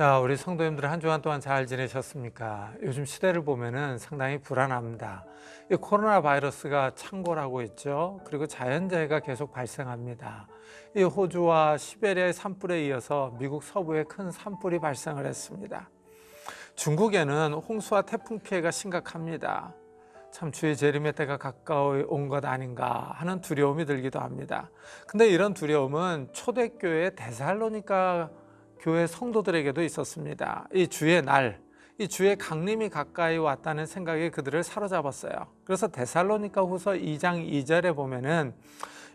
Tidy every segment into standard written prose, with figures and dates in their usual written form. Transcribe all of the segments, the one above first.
자, 우리 성도님들 한 주간 동안 잘 지내셨습니까? 요즘 시대를 보면은 상당히 불안합니다. 이 코로나 바이러스가 창궐하고 있죠. 그리고 자연재해가 계속 발생합니다. 이 호주와 시베리아의 산불에 이어서 미국 서부에 큰 산불이 발생을 했습니다. 중국에는 홍수와 태풍 피해가 심각합니다. 참 주의 재림의 때가 가까이 온 것 아닌가 하는 두려움이 들기도 합니다. 근데 이런 두려움은 초대교회 데살로니가 교회 성도들에게도 있었습니다. 이 주의 날, 이 주의 강림이 가까이 왔다는 생각이 그들을 사로잡았어요. 그래서 데살로니가 후서 2장 2절에 보면은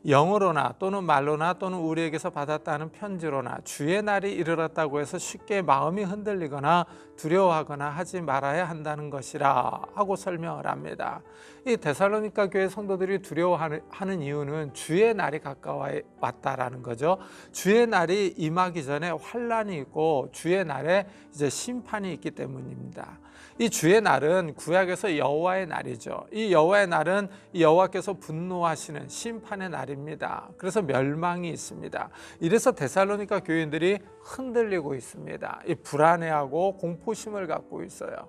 영어로나 또는 말로나 또는 우리에게서 받았다는 편지로나 주의 날이 이르렀다고 해서 쉽게 마음이 흔들리거나 두려워하거나 하지 말아야 한다는 것이라 하고 설명을 합니다. 이 데살로니가 교회 성도들이 두려워하는 이유는 주의 날이 가까워 왔다라는 거죠. 주의 날이 임하기 전에 환란이 있고 주의 날에 이제 심판이 있기 때문입니다. 이 주의 날은 구약에서 여호와의 날이죠. 이 여호와의 날은 여호와께서 분노하시는 심판의 날입니다. 그래서 멸망이 있습니다. 이래서 데살로니가 교인들이 흔들리고 있습니다. 이 불안해하고 공포심을 갖고 있어요.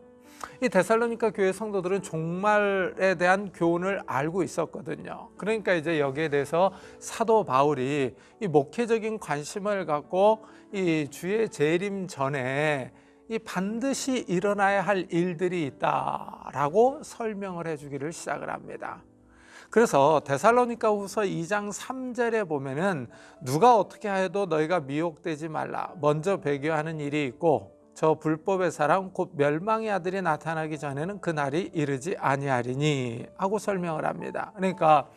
이 데살로니가 교회 성도들은 종말에 대한 교훈을 알고 있었거든요. 그러니까 이제 여기에 대해서 사도 바울이 이 목회적인 관심을 갖고 이 주의 재림 전에 이 반드시 일어나야 할 일들이 있다라고 설명을 해주기를 시작을 합니다. 그래서 데살로니가 후서 2장 3절에 보면은 누가 어떻게 해도 너희가 미혹되지 말라. 먼저 배교하는 일이 있고 저 불법의 사람 곧 멸망의 아들이 나타나기 전에는 그 날이 이르지 아니하리니 하고 설명을 합니다. 그러니까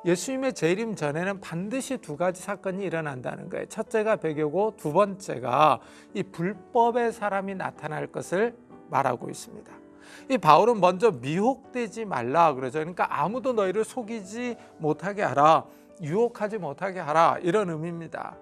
예수님의 재림 전에는 반드시 두 가지 사건이 일어난다는 거예요. 첫째가 배교고 두 번째가 이 불법의 사람이 나타날 것을 말하고 있습니다. 이 바울은 먼저 미혹되지 말라 그러죠. 그러니까 아무도 너희를 속이지 못하게 하라, 유혹하지 못하게 하라, 이런 의미입니다.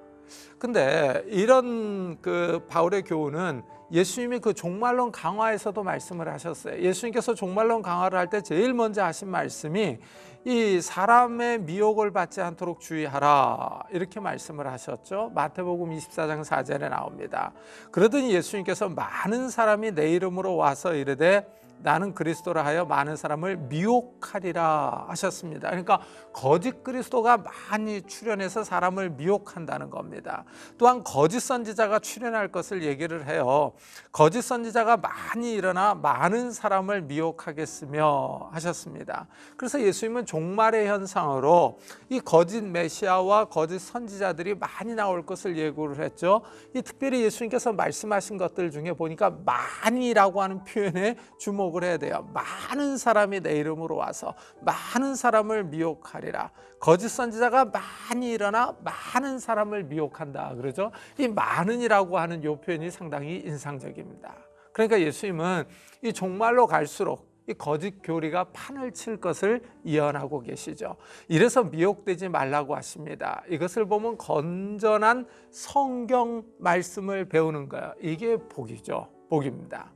근데 이런 그 바울의 교훈은 예수님이 그 종말론 강화에서도 말씀을 하셨어요. 예수님께서 종말론 강화를 할 때 제일 먼저 하신 말씀이 이 사람의 미혹을 받지 않도록 주의하라, 이렇게 말씀을 하셨죠. 마태복음 24장 4절에 나옵니다. 그러더니 예수님께서 많은 사람이 내 이름으로 와서 이르되 나는 그리스도라 하여 많은 사람을 미혹하리라 하셨습니다. 그러니까 거짓 그리스도가 많이 출현해서 사람을 미혹한다는 겁니다. 또한 거짓 선지자가 출현할 것을 얘기를 해요. 거짓 선지자가 많이 일어나 많은 사람을 미혹하겠으며 하셨습니다. 그래서 예수님은 종말의 현상으로 이 거짓 메시아와 거짓 선지자들이 많이 나올 것을 예고를 했죠. 이 특별히 예수님께서 말씀하신 것들 중에 보니까 많이라고 하는 표현에 주목을 해야 돼요. 많은 사람이 내 이름으로 와서 많은 사람을 미혹하리라. 거짓 선지자가 많이 일어나 많은 사람을 미혹한다 그러죠. 이 많은이라고 하는 이 표현이 상당히 인상적입니다. 그러니까 예수님은 이 종말로 갈수록 이 거짓 교리가 판을 칠 것을 예언하고 계시죠. 이래서 미혹되지 말라고 하십니다. 이것을 보면 건전한 성경 말씀을 배우는 거예요. 이게 복이죠. 복입니다.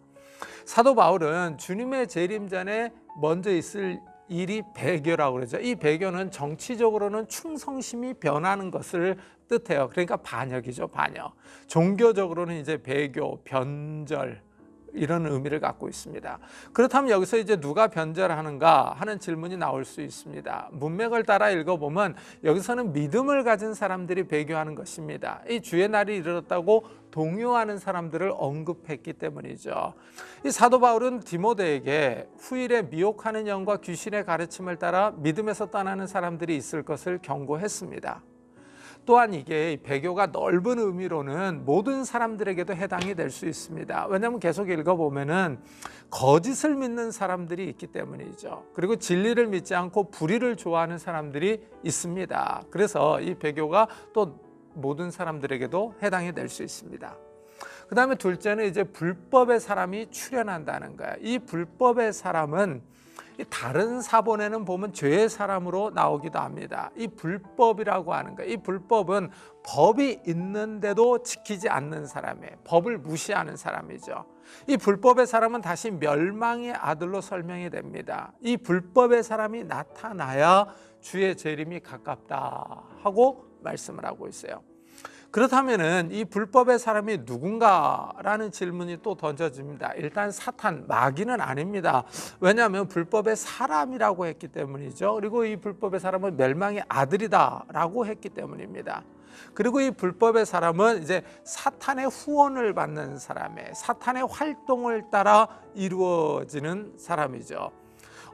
사도 바울은 주님의 재림 전에 먼저 있을 일이 배교라고 그러죠. 이 배교는 정치적으로는 충성심이 변하는 것을 뜻해요. 그러니까 반역이죠, 반역. 종교적으로는 이제 배교, 변절, 이런 의미를 갖고 있습니다. 그렇다면 여기서 이제 누가 변절하는가 하는 질문이 나올 수 있습니다. 문맥을 따라 읽어보면 여기서는 믿음을 가진 사람들이 배교하는 것입니다. 이 주의 날이 이르렀다고 동요하는 사람들을 언급했기 때문이죠. 이 사도 바울은 디모데에게 후일에 미혹하는 영과 귀신의 가르침을 따라 믿음에서 떠나는 사람들이 있을 것을 경고했습니다. 또한 이게 배교가 넓은 의미로는 모든 사람들에게도 해당이 될 수 있습니다. 왜냐하면 계속 읽어보면은 거짓을 믿는 사람들이 있기 때문이죠. 그리고 진리를 믿지 않고 불의를 좋아하는 사람들이 있습니다. 그래서 이 배교가 또 모든 사람들에게도 해당이 될 수 있습니다. 그 다음에 둘째는 이제 불법의 사람이 출현한다는 거예요. 이 불법의 사람은 다른 사본에는 보면 죄의 사람으로 나오기도 합니다. 이 불법이라고 하는 거예요. 이 불법은 법이 있는데도 지키지 않는 사람이에요. 법을 무시하는 사람이죠. 이 불법의 사람은 다시 멸망의 아들로 설명이 됩니다. 이 불법의 사람이 나타나야 주의 재림이 가깝다 하고 말씀을 하고 있어요. 그렇다면은 이 불법의 사람이 누군가라는 질문이 또 던져집니다. 일단 사탄, 마귀는 아닙니다. 왜냐하면 불법의 사람이라고 했기 때문이죠. 그리고 이 불법의 사람은 멸망의 아들이다라고 했기 때문입니다. 그리고 이 불법의 사람은 이제 사탄의 후원을 받는 사람의 사탄의 활동을 따라 이루어지는 사람이죠.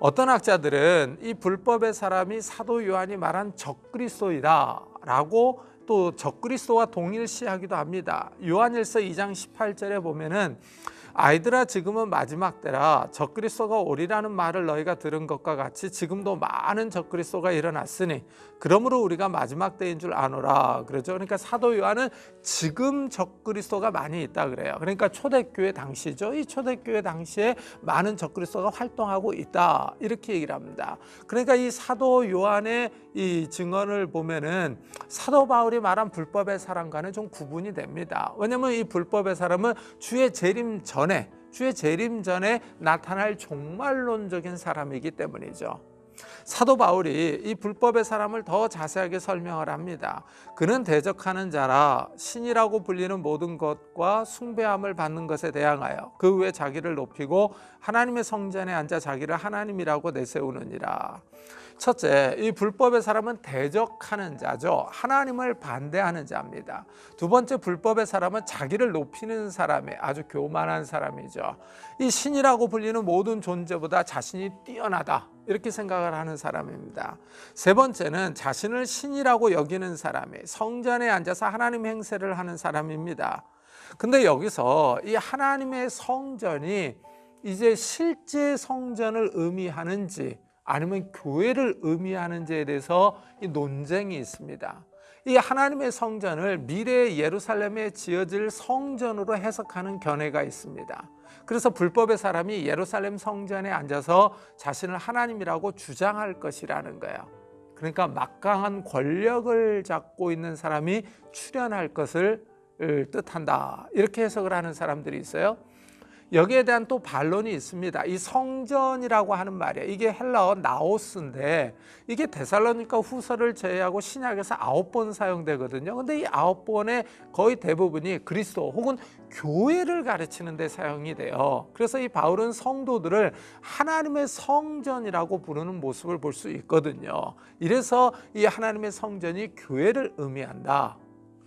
어떤 학자들은 이 불법의 사람이 사도 요한이 말한 적그리스도이다라고 또 적그리스도와 동일시하기도 합니다. 요한일서 2장 18절에 보면은 아이들아 지금은 마지막 때라 적그리스도가 오리라는 말을 너희가 들은 것과 같이 지금도 많은 적그리스도가 일어났으니 그러므로 우리가 마지막 때인 줄 아노라 그러죠. 그러니까 사도 요한은 지금 적그리스도가 많이 있다 그래요. 그러니까 초대교회 당시죠. 이 초대교회 당시에 많은 적그리스도가 활동하고 있다 이렇게 얘기를 합니다. 그러니까 이 사도 요한의 이 증언을 보면은 사도 바울이 말한 불법의 사람과는 좀 구분이 됩니다. 왜냐하면 이 불법의 사람은 주의 재림 전에 나타날 종말론적인 사람이기 때문이죠. 사도 바울이 이 불법의 사람을 더 자세하게 설명을 합니다. 그는 대적하는 자라 신이라고 불리는 모든 것과 숭배함을 받는 것에 대항하여 그 후에 자기를 높이고 하나님의 성전에 앉아 자기를 하나님이라고 내세우느니라. 첫째, 이 불법의 사람은 대적하는 자죠. 하나님을 반대하는 자입니다. 두 번째, 불법의 사람은 자기를 높이는 사람의 아주 교만한 사람이죠. 이 신이라고 불리는 모든 존재보다 자신이 뛰어나다 이렇게 생각을 하는 사람입니다. 세 번째는 자신을 신이라고 여기는 사람이 성전에 앉아서 하나님 행세를 하는 사람입니다. 근데 여기서 이 하나님의 성전이 이제 실제 성전을 의미하는지 아니면 교회를 의미하는지에 대해서 이 논쟁이 있습니다. 이 하나님의 성전을 미래의 예루살렘에 지어질 성전으로 해석하는 견해가 있습니다. 그래서 불법의 사람이 예루살렘 성전에 앉아서 자신을 하나님이라고 주장할 것이라는 거예요. 그러니까 막강한 권력을 잡고 있는 사람이 출현할 것을 뜻한다 이렇게 해석을 하는 사람들이 있어요. 여기에 대한 또 반론이 있습니다. 이 성전이라고 하는 말이에요. 이게 헬라어 나오스인데 이게 데살로니가 후서를 제외하고 신약에서 9번 사용되거든요. 근데 이 9번의 거의 대부분이 그리스도 혹은 교회를 가르치는 데 사용이 돼요. 그래서 이 바울은 성도들을 하나님의 성전이라고 부르는 모습을 볼 수 있거든요. 이래서 이 하나님의 성전이 교회를 의미한다.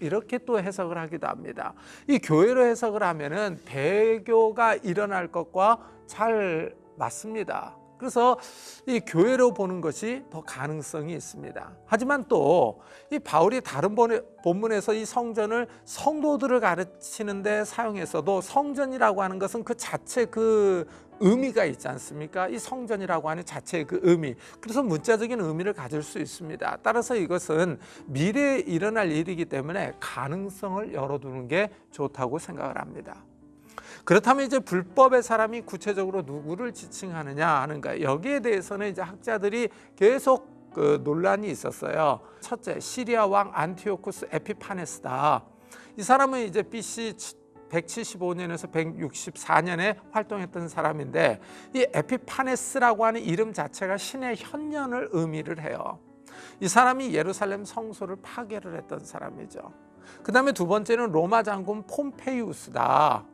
이렇게 또 해석을 하기도 합니다. 이 교회로 해석을 하면은 배교가 일어날 것과 잘 맞습니다. 그래서 이 교회로 보는 것이 더 가능성이 있습니다. 하지만 또 이 바울이 다른 본문에서 이 성전을 성도들을 가르치는데 사용해서도 성전이라고 하는 것은 그 자체 그 의미가 있지 않습니까? 이 성전이라고 하는 자체의 그 의미. 그래서 문자적인 의미를 가질 수 있습니다. 따라서 이것은 미래에 일어날 일이기 때문에 가능성을 열어두는 게 좋다고 생각을 합니다. 그렇다면 이제 불법의 사람이 구체적으로 누구를 지칭하느냐 하는 거예요. 여기에 대해서는 이제 학자들이 계속 논란이 있었어요. 첫째, 시리아 왕 안티오쿠스 에피파네스다. 이 사람은 이제 BC 175년에서 164년에 활동했던 사람인데 이 에피파네스라고 하는 이름 자체가 신의 현년을 의미를 해요. 이 사람이 예루살렘 성소를 파괴를 했던 사람이죠. 그 다음에 두 번째는 로마 장군 폼페이우스다.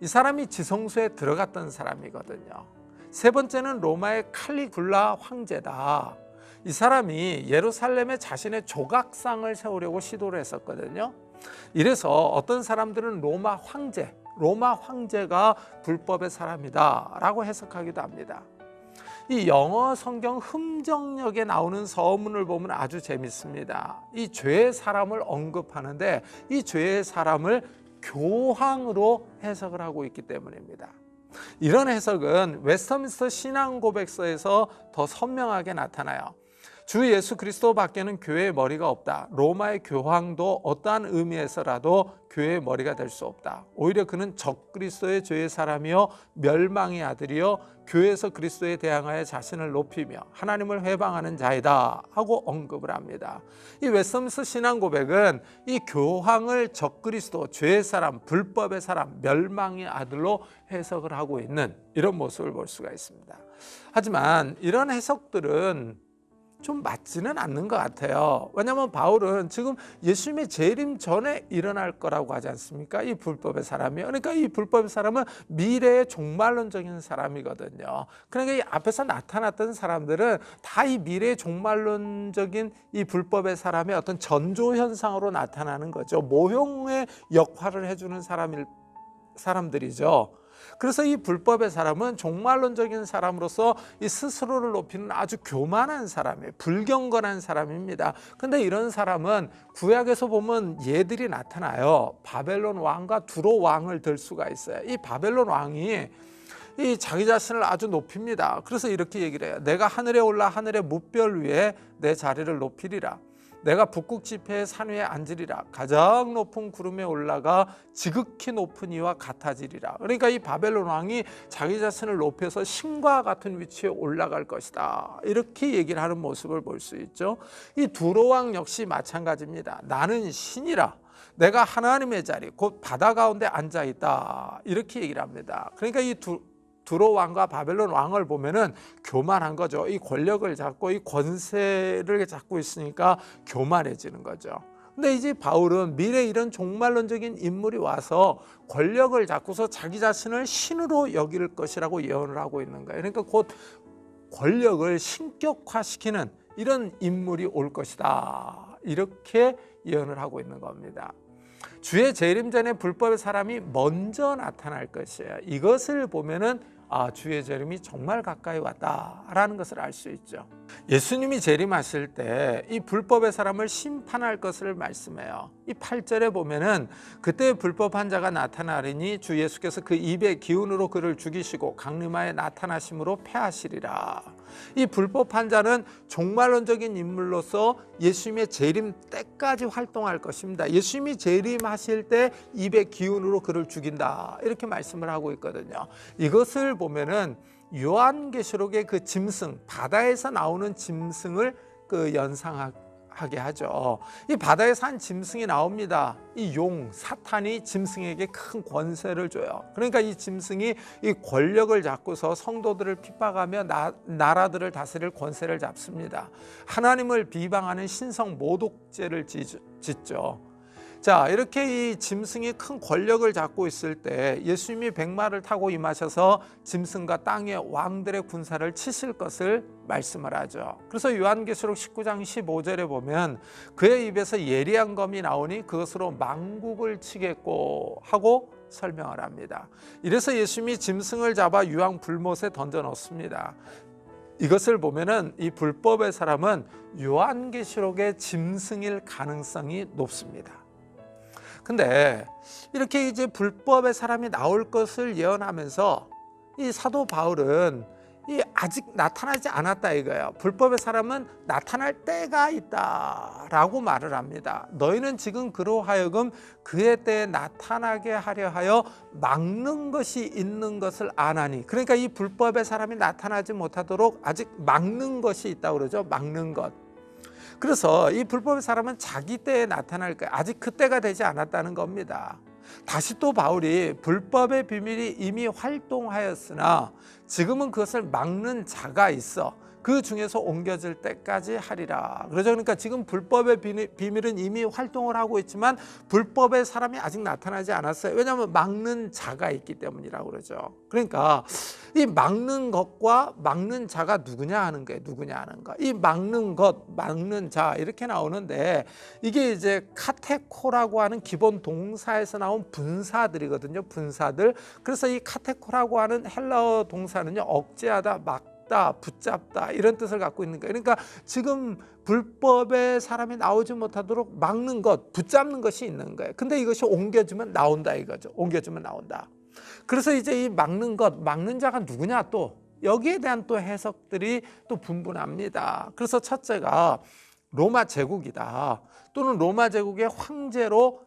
이 사람이 지성소에 들어갔던 사람이거든요. 세 번째는 로마의 칼리굴라 황제다. 이 사람이 예루살렘에 자신의 조각상을 세우려고 시도를 했었거든요. 이래서 어떤 사람들은 로마 황제가 불법의 사람이다 라고 해석하기도 합니다. 이 영어 성경 흠정역에 나오는 서문을 보면 아주 재밌습니다. 이 죄의 사람을 언급하는데 이 죄의 사람을 교황으로 해석을 하고 있기 때문입니다. 이런 해석은 웨스터민스터 신앙고백서에서 더 선명하게 나타나요. 주 예수 그리스도 밖에는 교회의 머리가 없다. 로마의 교황도 어떠한 의미에서라도 교회의 머리가 될 수 없다. 오히려 그는 적그리스도의 죄의 사람이요 멸망의 아들이요 교회에서 그리스도에 대항하여 자신을 높이며 하나님을 회방하는 자이다 하고 언급을 합니다. 이 웨스터민스터 신앙고백은 이 교황을 적그리스도, 죄의 사람, 불법의 사람, 멸망의 아들로 해석을 하고 있는 이런 모습을 볼 수가 있습니다. 하지만 이런 해석들은 좀 맞지는 않는 것 같아요. 왜냐하면 바울은 지금 예수님의 재림 전에 일어날 거라고 하지 않습니까? 이 불법의 사람이. 그러니까 이 불법의 사람은 미래의 종말론적인 사람이거든요. 그러니까 이 앞에서 나타났던 사람들은 다 이 미래의 종말론적인 이 불법의 사람의 어떤 전조 현상으로 나타나는 거죠. 모형의 역할을 해주는 사람들이죠. 그래서 이 불법의 사람은 종말론적인 사람으로서 이 스스로를 높이는 아주 교만한 사람이에요. 불경건한 사람입니다. 근데 이런 사람은 구약에서 보면 예들이 나타나요. 바벨론 왕과 두로 왕을 들 수가 있어요. 이 바벨론 왕이 이 자기 자신을 아주 높입니다. 그래서 이렇게 얘기를 해요. 내가 하늘에 올라 하늘의 무별 위에 내 자리를 높이리라. 내가 북극 지폐의 산 위에 앉으리라. 가장 높은 구름에 올라가 지극히 높은 이와 같아지리라. 그러니까 이 바벨론 왕이 자기 자신을 높여서 신과 같은 위치에 올라갈 것이다. 이렇게 얘기를 하는 모습을 볼 수 있죠. 이 두로 왕 역시 마찬가지입니다. 나는 신이라. 내가 하나님의 자리 곧 바다 가운데 앉아 있다. 이렇게 얘기를 합니다. 그러니까 이 두로 왕과 바벨론 왕을 보면은 교만한 거죠. 이 권력을 잡고 이 권세를 잡고 있으니까 교만해지는 거죠. 근데 이제 바울은 미래 이런 종말론적인 인물이 와서 권력을 잡고서 자기 자신을 신으로 여길 것이라고 예언을 하고 있는 거예요. 그러니까 곧 권력을 신격화시키는 이런 인물이 올 것이다. 이렇게 예언을 하고 있는 겁니다. 주의 재림 전에 불법의 사람이 먼저 나타날 것이에요. 이것을 보면은 주의 재림이 정말 가까이 왔다라는 것을 알 수 있죠. 예수님이 재림하실 때 이 불법의 사람을 심판할 것을 말씀해요. 이 8절에 보면은 그때 불법한 자가 나타나리니 주 예수께서 그 입의 기운으로 그를 죽이시고 강림하에 나타나심으로 패하시리라. 이 불법한 자는 종말론적인 인물로서 예수님의 재림 때까지 활동할 것입니다. 예수님이 재림하실 때 입의 기운으로 그를 죽인다. 이렇게 말씀을 하고 있거든요. 이것을 보면은 요한계시록의 그 짐승, 바다에서 나오는 짐승을 연상하게 하죠. 이 바다에 산 짐승이 나옵니다. 이 사탄이 짐승에게 큰 권세를 줘요. 그러니까 이 짐승이 이 권력을 잡고서 성도들을 핍박하며 나라들을 다스릴 권세를 잡습니다. 하나님을 비방하는 신성 모독죄를 짓죠. 자, 이렇게 이 짐승이 큰 권력을 잡고 있을 때 예수님이 백마를 타고 임하셔서 짐승과 땅의 왕들의 군사를 치실 것을 말씀을 하죠. 그래서 요한계시록 19장 15절에 보면 그의 입에서 예리한 검이 나오니 그것으로 만국을 치겠고 하고 설명을 합니다. 이래서 예수님이 짐승을 잡아 유황 불못에 던져 넣습니다. 이것을 보면은 이 불법의 사람은 요한계시록의 짐승일 가능성이 높습니다. 근데 이렇게 이제 불법의 사람이 나올 것을 예언하면서 이 사도 바울은 아직 나타나지 않았다 이거예요. 불법의 사람은 나타날 때가 있다라고 말을 합니다. 너희는 지금 그로 하여금 그의 때에 나타나게 하려 하여 막는 것이 있는 것을 아나니. 그러니까 이 불법의 사람이 나타나지 못하도록 아직 막는 것이 있다고 그러죠. 막는 것. 그래서 이 불법의 사람은 자기 때에 나타날 거예요. 아직 그 때가 되지 않았다는 겁니다. 다시 또 바울이 불법의 비밀이 이미 활동하였으나 지금은 그것을 막는 자가 있어 그 중에서 옮겨질 때까지 하리라. 그러죠. 그러니까 지금 불법의 비밀은 이미 활동을 하고 있지만 불법의 사람이 아직 나타나지 않았어요. 왜냐하면 막는 자가 있기 때문이라고 그러죠. 그러니까 이 막는 것과 막는 자가 누구냐 하는 거예요. 누구냐 하는 거. 이 막는 것, 막는 자 이렇게 나오는데 이게 이제 카테코라고 하는 기본 동사에서 나온 분사들이거든요. 분사들. 그래서 이 카테코라고 하는 헬라어 동사는요. 억제하다, 붙잡다 이런 뜻을 갖고 있는 거예요. 그러니까 지금 불법의 사람이 나오지 못하도록 막는 것, 붙잡는 것이 있는 거예요. 근데 이것이 옮겨지면 나온다 이거죠. 옮겨지면 나온다. 그래서 이제 이 막는 것, 막는 자가 누구냐 또 여기에 대한 또 해석들이 또 분분합니다. 그래서 첫째가 로마 제국이다. 또는 로마 제국의 황제로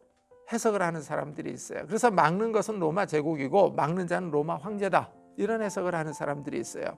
해석을 하는 사람들이 있어요. 그래서 막는 것은 로마 제국이고 막는 자는 로마 황제다. 이런 해석을 하는 사람들이 있어요.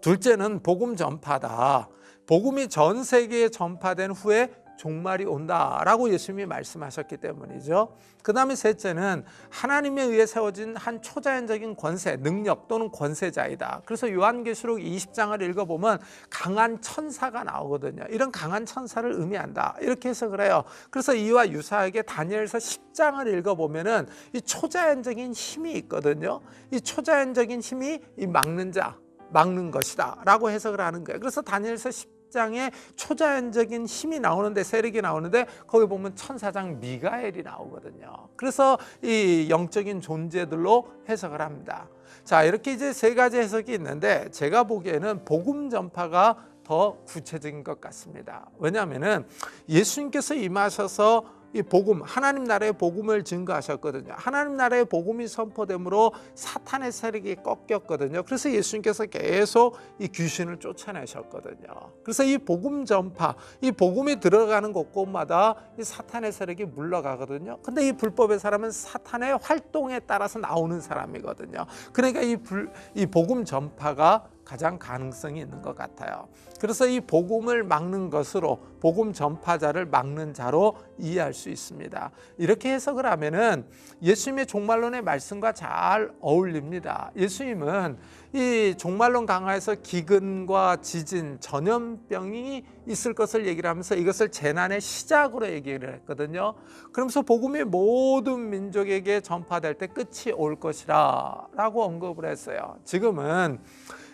둘째는 복음 전파다. 복음이 전 세계에 전파된 후에 종말이 온다라고 예수님이 말씀하셨기 때문이죠. 그 다음에 셋째는 하나님에 의해 세워진 한 초자연적인 권세, 능력 또는 권세자이다. 그래서 요한계시록 20장을 읽어보면 강한 천사가 나오거든요. 이런 강한 천사를 의미한다, 이렇게 해석을 해요. 그래서 이와 유사하게 다니엘서 10장을 읽어보면은 이 초자연적인 힘이 있거든요. 이 초자연적인 힘이 이 막는 것이다 라고 해석을 하는 거예요. 그래서 다니엘서 10장에 초자연적인 힘이 나오는데, 세력이 나오는데 거기 보면 천사장 미가엘이 나오거든요. 그래서 이 영적인 존재들로 해석을 합니다. 자, 이렇게 이제 세 가지 해석이 있는데 제가 보기에는 복음 전파가 더 구체적인 것 같습니다. 왜냐하면은 예수님께서 임하셔서 이 복음, 하나님 나라의 복음을 증거하셨거든요. 하나님 나라의 복음이 선포됨으로 사탄의 세력이 꺾였거든요. 그래서 예수님께서 계속 이 귀신을 쫓아내셨거든요. 그래서 이 복음 전파, 이 복음이 들어가는 곳곳마다 이 사탄의 세력이 물러가거든요. 근데 이 불법의 사람은 사탄의 활동에 따라서 나오는 사람이거든요. 그러니까 이 복음 전파가 가장 가능성이 있는 것 같아요. 그래서 이 복음을 막는 것으로, 복음 전파자를 막는 자로 이해할 수 있습니다. 이렇게 해석을 하면은 예수님의 종말론의 말씀과 잘 어울립니다. 예수님은 이 종말론 강화에서 기근과 지진, 전염병이 있을 것을 얘기를 하면서 이것을 재난의 시작으로 얘기를 했거든요. 그러면서 복음이 모든 민족에게 전파될 때 끝이 올 것이라 라고 언급을 했어요. 지금은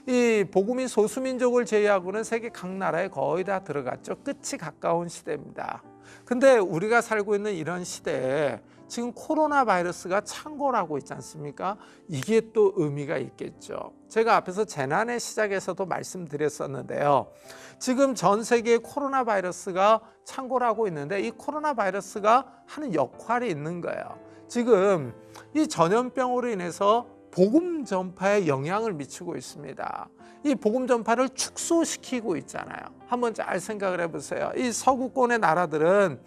이 복음이 소수민족을 제외하고는 세계 각 나라에 거의 다 들어갔죠. 끝이 가까운 시대입니다. 근데 우리가 살고 있는 이런 시대에 지금 코로나 바이러스가 창궐 하고 있지 않습니까? 이게 또 의미가 있겠죠. 제가 앞에서 재난의 시작에서도 말씀드렸었는데요. 지금 전 세계에 코로나 바이러스가 창궐 하고 있는데 이 코로나 바이러스가 하는 역할이 있는 거예요. 지금 이 전염병으로 인해서 복음 전파에 영향을 미치고 있습니다. 이 복음 전파를 축소시키고 있잖아요. 한번 잘 생각을 해보세요. 이 서구권의 나라들은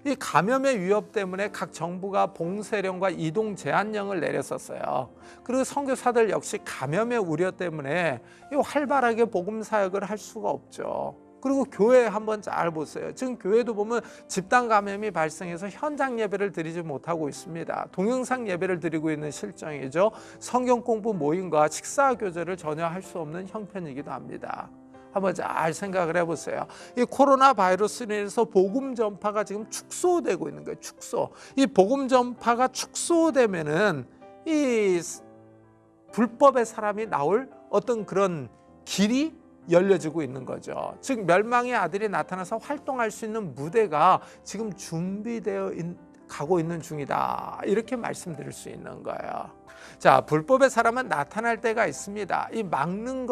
이 감염의 위협 때문에 각 정부가 봉쇄령과 이동 제한령을 내렸었어요. 그리고 선교사들 역시 감염의 우려 때문에 활발하게 복음 사역을 할 수가 없죠. 그리고 교회 한번 잘 보세요. 지금 교회도 보면 집단 감염이 발생해서 현장 예배를 드리지 못하고 있습니다. 동영상 예배를 드리고 있는 실정이죠. 성경 공부 모임과 식사 교제를 전혀 할 수 없는 형편이기도 합니다. 한번 잘 생각을 해보세요. 이 코로나 바이러스로 인해서 복음 전파가 지금 축소되고 있는 거예요. 축소. 이 복음 전파가 축소되면은 이 불법의 사람이 나올 어떤 그런 길이 열려지고 있는 거죠. 즉 멸망의 아들이 나타나서 활동할 수 있는 무대가 지금 준비되어 가고 있는 중이다, 이렇게 말씀드릴 수 있는 거예요. 자, 불법의 사람은 나타날 때가 있습니다. 이 막는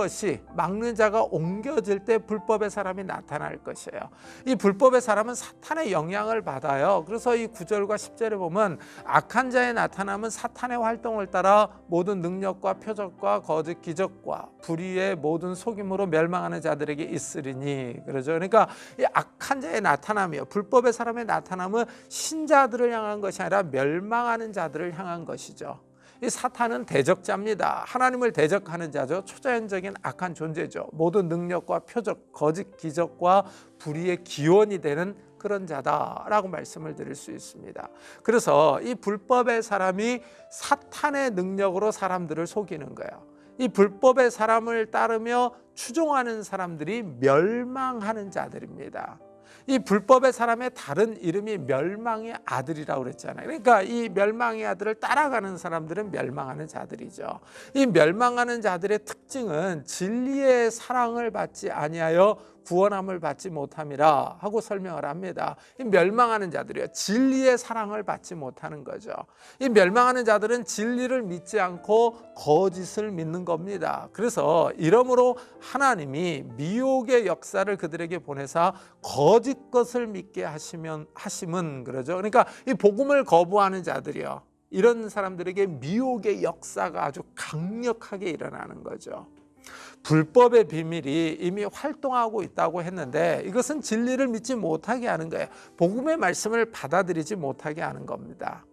자가 옮겨질 때 불법의 사람이 나타날 것이에요. 이 불법의 사람은 사탄의 영향을 받아요. 그래서 이 9절과 10절에 보면 악한 자의 나타남은 사탄의 활동을 따라 모든 능력과 표적과 거짓 기적과 불의의 모든 속임으로 멸망하는 자들에게 있으리니, 그러죠. 그러니까 이 악한 자의 나타남이요, 불법의 사람의 나타남은 신자들을 향한 것이 아니라 멸망하는 자들을 향한 것이죠. 이 사탄은 대적자입니다. 하나님을 대적하는 자죠. 초자연적인 악한 존재죠. 모든 능력과 표적, 거짓 기적과 불의의 기원이 되는 그런 자다라고 말씀을 드릴 수 있습니다. 그래서 이 불법의 사람이 사탄의 능력으로 사람들을 속이는 거예요. 이 불법의 사람을 따르며 추종하는 사람들이 멸망하는 자들입니다. 이 불법의 사람의 다른 이름이 멸망의 아들이라고 그랬잖아요. 그러니까 이 멸망의 아들을 따라가는 사람들은 멸망하는 자들이죠. 이 멸망하는 자들의 특징은 진리의 사랑을 받지 아니하여 구원함을 받지 못함이라 하고 설명을 합니다. 이 멸망하는 자들이요, 진리의 사랑을 받지 못하는 거죠. 이 멸망하는 자들은 진리를 믿지 않고 거짓을 믿는 겁니다. 그래서 이러므로 하나님이 미혹의 역사를 그들에게 보내사 거짓 것을 믿게 하심은 그러죠. 그러니까 이 복음을 거부하는 자들이요, 이런 사람들에게 미혹의 역사가 아주 강력하게 일어나는 거죠. 불법의 비밀이 이미 활동하고 있다고 했는데 이것은 진리를 믿지 못하게 하는 거예요. 복음의 말씀을 받아들이지 못하게 하는 겁니다.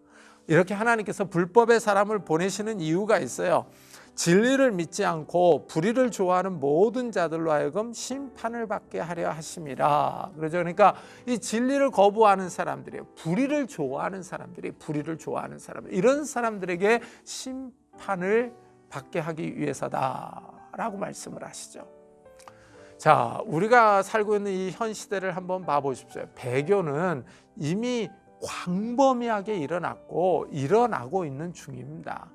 이렇게 하나님께서 불법의 사람을 보내시는 이유가 있어요. 진리를 믿지 않고 불의를 좋아하는 모든 자들로 하여금 심판을 받게 하려 하심이라. 그러죠. 그러니까 이 진리를 거부하는 사람들이, 불의를 좋아하는 사람들이, 불의를 좋아하는 사람들, 이런 사람들에게 심판을 받게 하기 위해서다라고 말씀을 하시죠. 자, 우리가 살고 있는 이 현 시대를 한번 봐보십시오. 배교는 이미 광범위하게 일어났고 일어나고 있는 중입니다.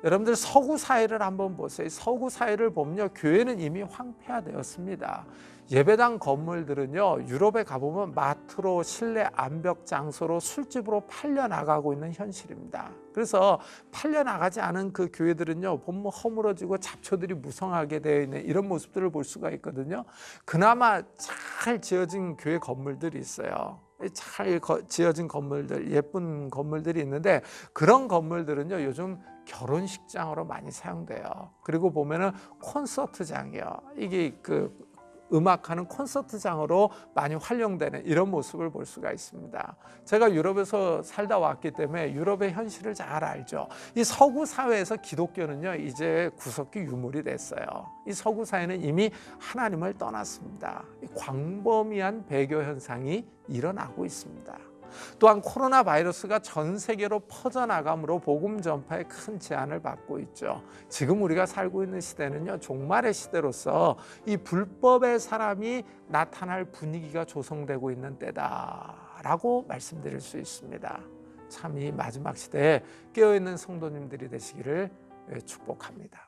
여러분들 서구 사회를 한번 보세요. 서구 사회를 보면요, 교회는 이미 황폐화되었습니다. 예배당 건물들은요, 유럽에 가보면 마트로, 실내 암벽 장소로, 술집으로 팔려나가고 있는 현실입니다. 그래서 팔려나가지 않은 그 교회들은요, 보면 허물어지고 잡초들이 무성하게 되어 있는 이런 모습들을 볼 수가 있거든요. 그나마 잘 지어진 교회 건물들이 있어요. 잘 지어진 건물들, 예쁜 건물들이 있는데, 그런 건물들은요, 요즘 결혼식장으로 많이 사용돼요. 그리고 보면은 콘서트장이요. 이게 그 음악하는 콘서트장으로 많이 활용되는 이런 모습을 볼 수가 있습니다. 제가 유럽에서 살다 왔기 때문에 유럽의 현실을 잘 알죠. 이 서구 사회에서 기독교는요, 이제 구석기 유물이 됐어요. 이 서구 사회는 이미 하나님을 떠났습니다. 광범위한 배교 현상이 일어나고 있습니다. 또한 코로나 바이러스가 전 세계로 퍼져나감으로 복음 전파에 큰 제한을 받고 있죠. 지금 우리가 살고 있는 시대는요, 종말의 시대로서 이 불법의 사람이 나타날 분위기가 조성되고 있는 때다라고 말씀드릴 수 있습니다. 참 이 마지막 시대에 깨어있는 성도님들이 되시기를 축복합니다.